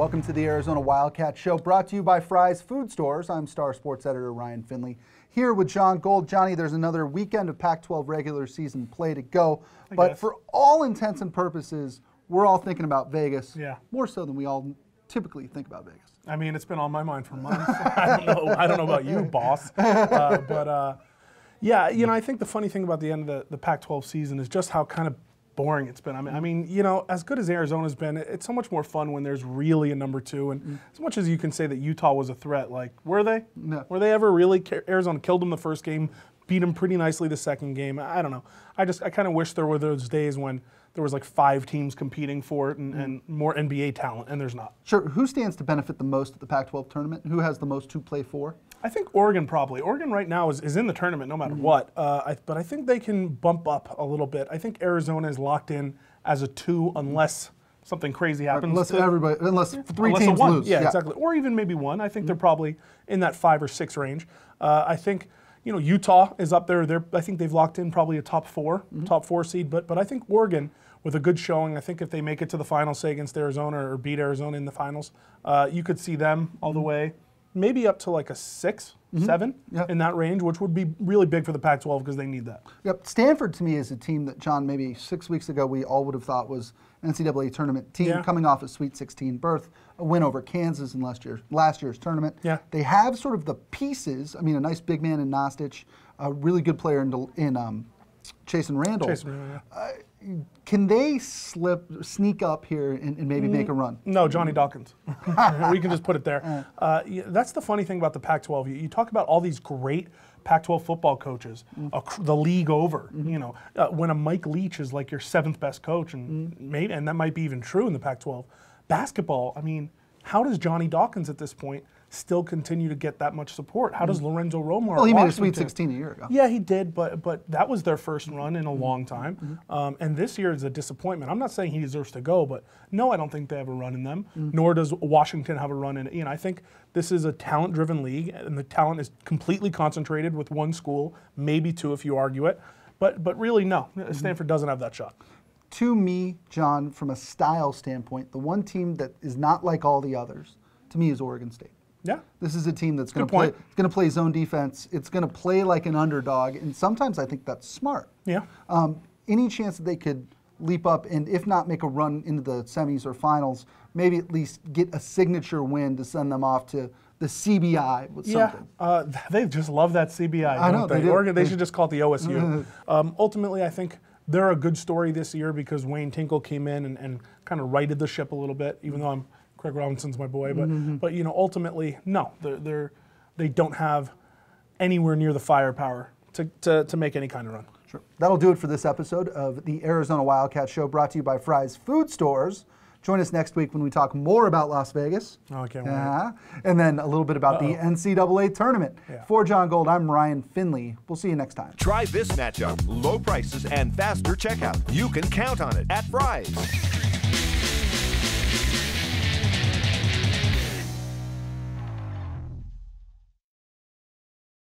Welcome to the Arizona Wildcats Show, brought to you by Fry's Food Stores. I'm Star Sports Editor Ryan Finley, here with John Gold. Johnny, there's another weekend of Pac-12 regular season play to go, but for all intents and purposes, we're all thinking about Vegas, more so than we all typically think about Vegas. I mean, it's been on my mind for months. I don't know about you, boss, yeah, you know, I think the funny thing about the end of the Pac-12 season is just how kind of boring it's been. I mean, you know, as good as Arizona's been, it's so much more fun when there's really a number two. And as much as you can say that Utah was a threat, like, were they? No. Were they ever really? Arizona killed them the first game, beat them pretty nicely the second game. I don't know. I kind of wish there were those days when there was like 5 teams competing for it and more NBA talent, and there's not. Sure. Who stands to benefit the most at the Pac-12 tournament? Who has the most to play for? I think Oregon probably. Oregon right now is in the tournament no matter what, but I think they can bump up a little bit. I think Arizona is locked in as a 2 unless something crazy happens. Unless three teams lose. Yeah, exactly. Or even maybe 1. I think they're probably in that 5 or 6 range. I think, you know, Utah is up there. I think they've locked in probably a top 4 seed. But I think Oregon, with a good showing, I think if they make it to the finals, say against Arizona or beat Arizona in the finals, you could see them all the way. Maybe up to like a 6, 7 in that range, which would be really big for the Pac-12 because they need that. Yep. Stanford, to me, is a team that, John, maybe 6 weeks ago we all would have thought was an NCAA tournament team coming off a Sweet 16 berth, a win over Kansas in last year's tournament. Yeah. They have sort of the pieces. I mean, a nice big man in Nostich, a really good player in Chase and Randall. Can they sneak up here and maybe make a run? No, Johnny Dawkins. We can just put it there. That's the funny thing about the Pac-12. You talk about all these great Pac-12 football coaches, the league over. You know, when a Mike Leach is like your 7th best coach, and that might be even true in the Pac-12. Basketball, I mean, how does Johnny Dawkins at this point still continue to get that much support? How does Lorenzo Romar? Well, he made a Sweet 16 a year ago. Yeah, he did, but that was their first run in a long time. And this year is a disappointment. I'm not saying he deserves to go, but no, I don't think they have a run in them. Nor does Washington have a run in it. You know, I think this is a talent-driven league, and the talent is completely concentrated with 1 school, maybe 2 if you argue it. But really, no, Stanford doesn't have that shot. To me, John, from a style standpoint, the one team that is not like all the others, to me, is Oregon State. Yeah. This is a team that's going to play zone defense. It's going to play like an underdog, and sometimes I think that's smart. Yeah. Any chance that they could leap up and, if not make a run into the semis or finals, maybe at least get a signature win to send them off to the CBI with something? Yeah. They just love that CBI. I know, they do. Oregon, they should just call it the OSU. Ultimately, I think they're a good story this year because Wayne Tinkle came in and kind of righted the ship a little bit, even though Craig Robinson's my boy, but you know, ultimately, no, they don't have anywhere near the firepower to make any kind of run. Sure. That'll do it for this episode of the Arizona Wildcats Show, brought to you by Fry's Food Stores. Join us next week when we talk more about Las Vegas. Oh, I can't wait. And then a little bit about the NCAA tournament. For John Gold, I'm Ryan Finley. We'll see you next time. Try this matchup: low prices and faster checkout. You can count on it at Fry's.